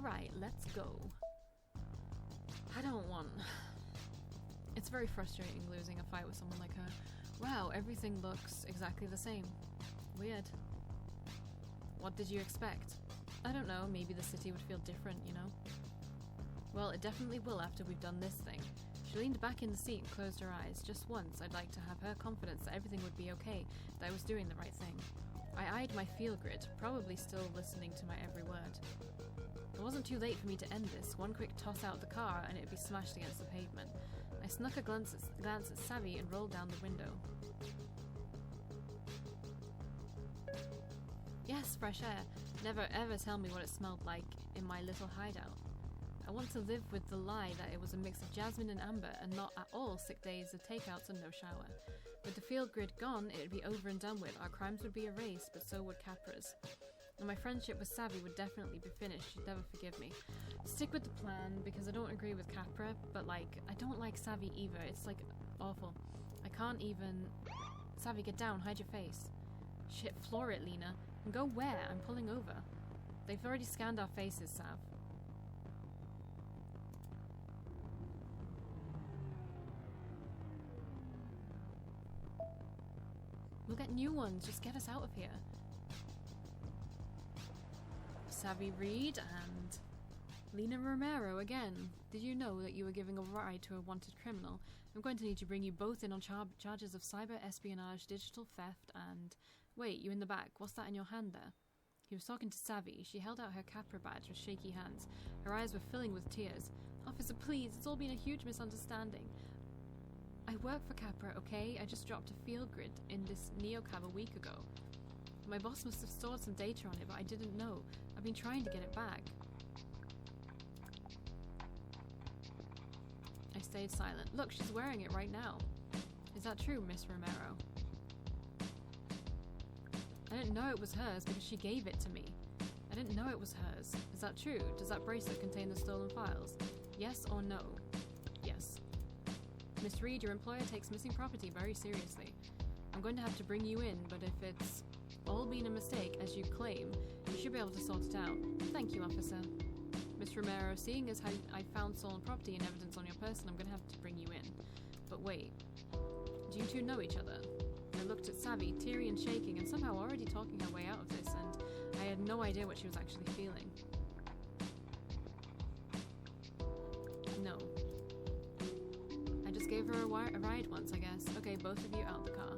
Alright, let's go. I don't want... It's very frustrating losing a fight with someone like her. Wow, everything looks exactly the same. Weird. What did you expect? I don't know, maybe the city would feel different, you know? Well, it definitely will after we've done this thing. She leaned back in the seat and closed her eyes. Just once, I'd like to have her confidence that everything would be okay, that I was doing the right thing. I eyed my feel grid, probably still listening to my every word. It wasn't too late for me to end this. One quick toss out of the car and it'd be smashed against the pavement. I snuck a glance at Savvy and rolled down the window. Yes, fresh air. Never ever tell me what it smelled like in my little hideout. I want to live with the lie that it was a mix of jasmine and amber and not at all sick days of takeouts and no shower. With the field grid gone, it would be over and done with. Our crimes would be erased, but so would Capra's. And my friendship with Savvy would definitely be finished. She'd never forgive me. Stick with the plan, because I don't agree with Capra, but like, I don't like Savvy either. It's like, awful. I can't even... Savvy, get down, hide your face. Shit, floor it, Lina. And go where? I'm pulling over. They've already scanned our faces, Sav. We'll get new ones, just get us out of here. Savvy Reed and Lina Romero again. Did you know that you were giving a ride to a wanted criminal? I'm going to need to bring you both in on charges of cyber espionage, digital theft, and... Wait, you in the back. What's that in your hand there? He was talking to Savvy. She held out her Capra badge with shaky hands. Her eyes were filling with tears. Officer, please, it's all been a huge misunderstanding. I work for Capra, okay? I just dropped a field grid in this neocab a week ago. My boss must have stored some data on it, but I didn't know. I've been trying to get it back. I stayed silent. Look, she's wearing it right now. Is that true, Miss Romero? I didn't know it was hers because she gave it to me. I didn't know it was hers. Is that true? Does that bracelet contain the stolen files? Yes or no? Yes. Miss Reed, your employer takes missing property very seriously. I'm going to have to bring you in, but if it's all been a mistake, as you claim, you should be able to sort it out. Thank you, officer. Miss Romero, seeing as how I found stolen property and evidence on your person, I'm going to have to bring you in. But wait, do you two know each other? I looked at Savvy, teary and shaking, and somehow already talking her way out of this, and I had no idea what she was actually feeling. No. I just gave her a ride once, I guess. Okay, both of you out the car.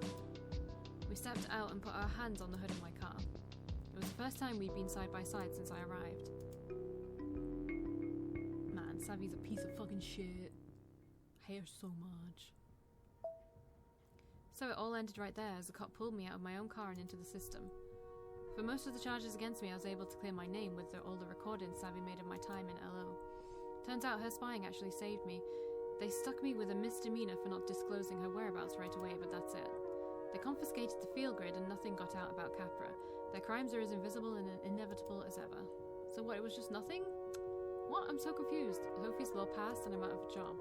We stepped out and put our hands on the hood of my car. It was the first time we'd been side by side since I arrived. Man, Savvy's a piece of fucking shit. I hate her so much. So it all ended right there as the cop pulled me out of my own car and into the system. For most of the charges against me, I was able to clear my name with all the recordings Savvy made of my time in LO. Turns out her spying actually saved me. They stuck me with a misdemeanor for not disclosing her whereabouts right away, but that's it. They confiscated the field grid and nothing got out about Capra. Their crimes are as invisible and inevitable as ever. So what, it was just nothing? What? I'm so confused. Hofi's law passed and I'm out of a job.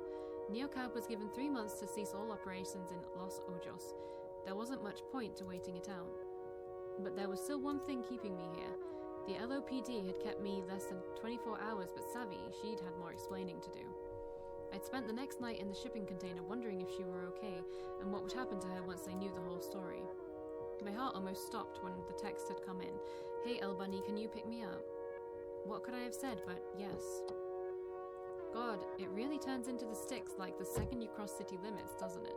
Neocab was given 3 months to cease all operations in Los Ojos. There wasn't much point to waiting it out. But there was still one thing keeping me here. The LOPD had kept me less than 24 hours, but Savvy, she'd had more explaining to do. I'd spent the next night in the shipping container wondering if she were okay, and what would happen to her once they knew the whole story. My heart almost stopped when the text had come in. Hey, El Bunny, can you pick me up? What could I have said but yes? God, it really turns into the sticks like the second you cross city limits, doesn't it?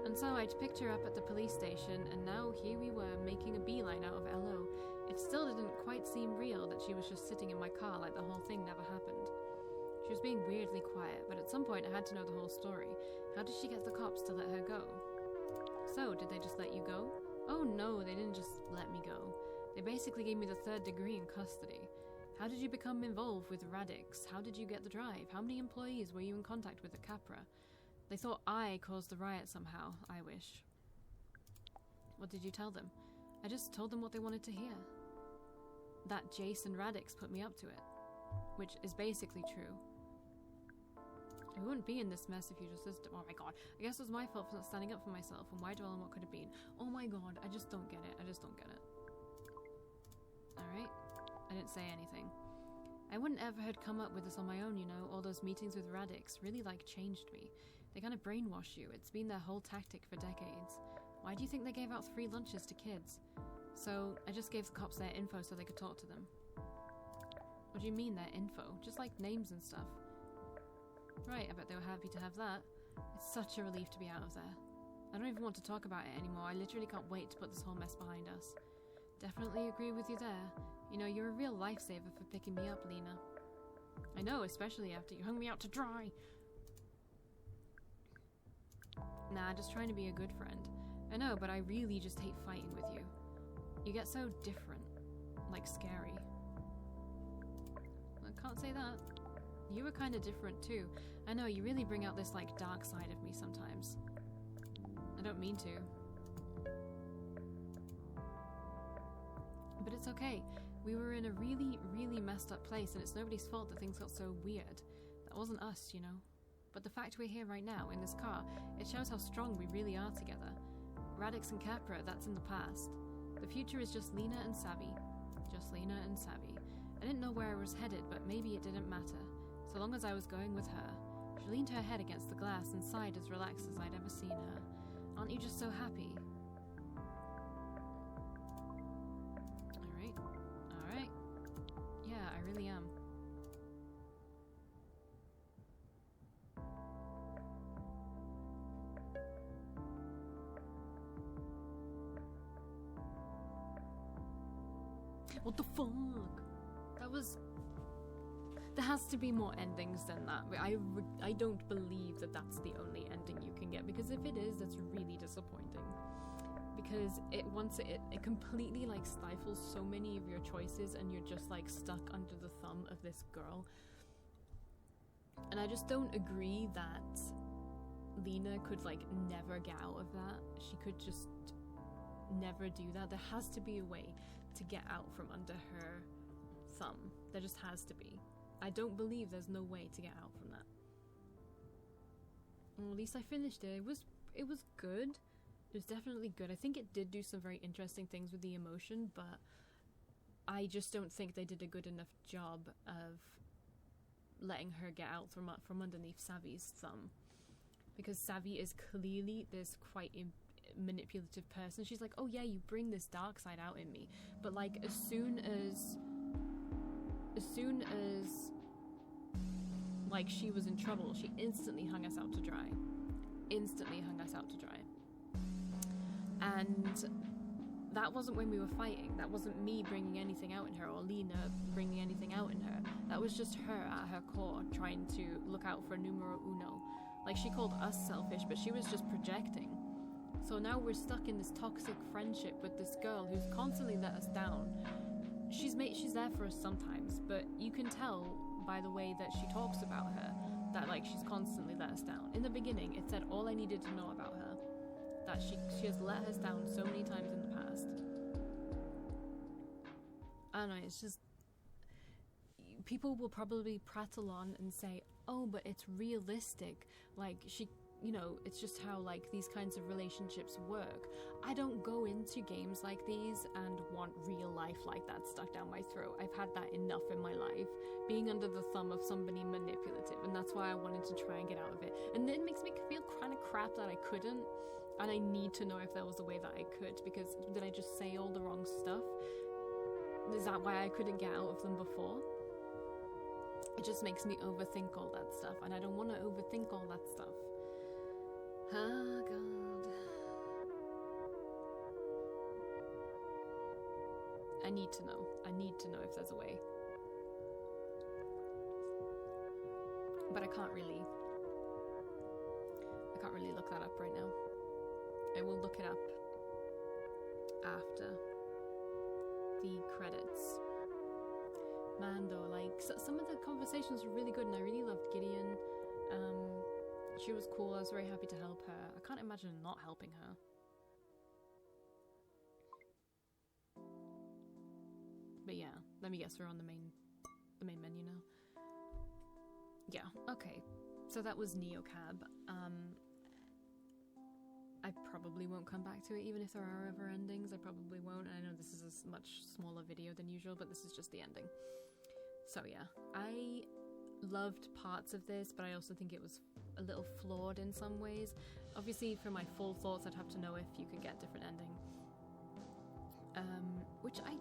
And so I'd picked her up at the police station, and now here we were making a beeline out of LO. It still didn't quite seem real that she was just sitting in my car like the whole thing never happened. She was being weirdly quiet, but at some point I had to know the whole story. How did she get the cops to let her go? So, did they just let you go? Oh no, they didn't just let me go. They basically gave me the 3rd degree in custody. How did you become involved with Radix? How did you get the drive? How many employees were you in contact with at Capra? They thought I caused the riot somehow, I wish. What did you tell them? I just told them what they wanted to hear. That Jason Radix put me up to it. Which is basically true. I wouldn't be in this mess if you just listened. Oh my god. I guess it was my fault for not standing up for myself, and why dwell on what could have been? Oh my god, I just don't get it. I just don't get it. Alright. I didn't say anything. I I wouldn't ever had come up with this on my own, you know. All those meetings with Radix really, like, changed me. They kind of brainwash you. It's been their whole tactic for decades. Why do you think they gave out free lunches to kids? So, I just gave the cops their info so they could talk to them. What do you mean, their info? Just, like, names and stuff. Right, I bet they were happy to have that. It's such a relief to be out of there. I don't even want to talk about it anymore. I literally can't wait to put this whole mess behind us. Definitely agree with you there. You know, you're a real lifesaver for picking me up, Lina. I know, especially after you hung me out to dry. Nah, just trying to be a good friend. I know, but I really just hate fighting with you. You get so different. Like, scary. I can't say that. You were kind of different too. I know, you really bring out this, like, dark side of me sometimes. I don't mean to. But it's okay. We were in a really, really messed up place, and it's nobody's fault that things got so weird. That wasn't us, you know. But the fact we're here right now, in this car, it shows how strong we really are together. Radix and Capra, that's in the past. The future is just Lina and Savvy. Just Lina and Savvy. I didn't know where I was headed, but maybe it didn't matter. So long as I was going with her. She leaned her head against the glass and sighed as relaxed as I'd ever seen her. Aren't you just so happy? Alright. Yeah, I really am. What the fuck? That was... There has to be more endings than that. I don't believe that that's the only ending you can get, because if it is, that's really disappointing. Because it completely, like, stifles so many of your choices, and you're just, like, stuck under the thumb of this girl. And I just don't agree that Lina could, like, never get out of that. She could just never do that. There has to be a way to get out from under her thumb. There just has to be. I don't believe there's no way to get out from that. Well, at least I finished it. It was good. It was definitely good. I think it did do some very interesting things with the emotion, but I just don't think they did a good enough job of letting her get out from underneath Savvy's thumb. Because Savvy is clearly this quite manipulative person. She's like, oh yeah, you bring this dark side out in me. But, like, as soon as like, she was in trouble, she instantly hung us out to dry. And that wasn't when we were fighting. That wasn't me bringing anything out in her, or Lina bringing anything out in her. That was just her at her core trying to look out for numero uno. Like, she called us selfish, but she was just projecting. So now we're stuck in this toxic friendship with this girl who's constantly let us down. She's there for us sometimes, but you can tell by the way that she talks about her that, like, she's constantly let us down. In the beginning, it said all I needed to know about her, that she has let us down so many times in the past. I don't know, it's just... People will probably prattle on and say, oh, but it's realistic. Like, you know, it's just how, like, these kinds of relationships work. I don't go into games like these and want real life like that stuck down my throat. I've had that enough in my life, being under the thumb of somebody manipulative, and that's why I wanted to try and get out of it. And it makes me feel kind of crap that I couldn't, and I need to know if there was a way that I could, because did I just say all the wrong stuff? Is that why I couldn't get out of them before? It just makes me overthink all that stuff, and I don't want to overthink all that stuff. Oh, God. I need to know. I need to know if there's a way. But I can't really look that up right now. I will look it up after the credits. Man, though, like, some of the conversations were really good, and I really loved Gideon. She was cool. I was very happy to help her. I can't imagine not helping her. But yeah, let me guess, we're on the main menu now. Yeah, okay. So that was Neocab. I probably won't come back to it, even if there are other endings. I probably won't. And I know this is a much smaller video than usual, but this is just the ending. So yeah, I loved parts of this, but I also think it was a little flawed in some ways. Obviously, for my full thoughts, I'd have to know if you could get a different ending. Which I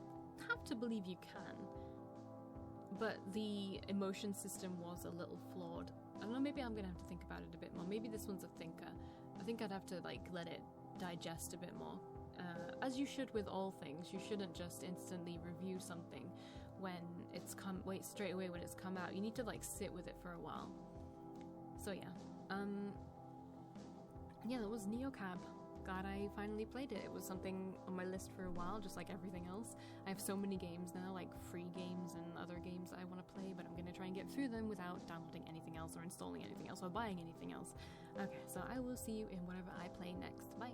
have to believe you can. But the emotion system was a little flawed. I don't know, maybe I'm gonna have to think about it a bit more. Maybe this one's a thinker. I think I'd have to like let it digest a bit more. As you should with all things, you shouldn't just instantly review something when it's straight away when it's come out. You need to like sit with it for a while. So yeah. Yeah, that was Neocab. Glad I finally played it. It was something on my list for a while, just like everything else. I have so many games now, like free games and other games that I want to play, but I'm going to try and get through them without downloading anything else or installing anything else or buying anything else. Okay, so I will see you in whatever I play next. Bye!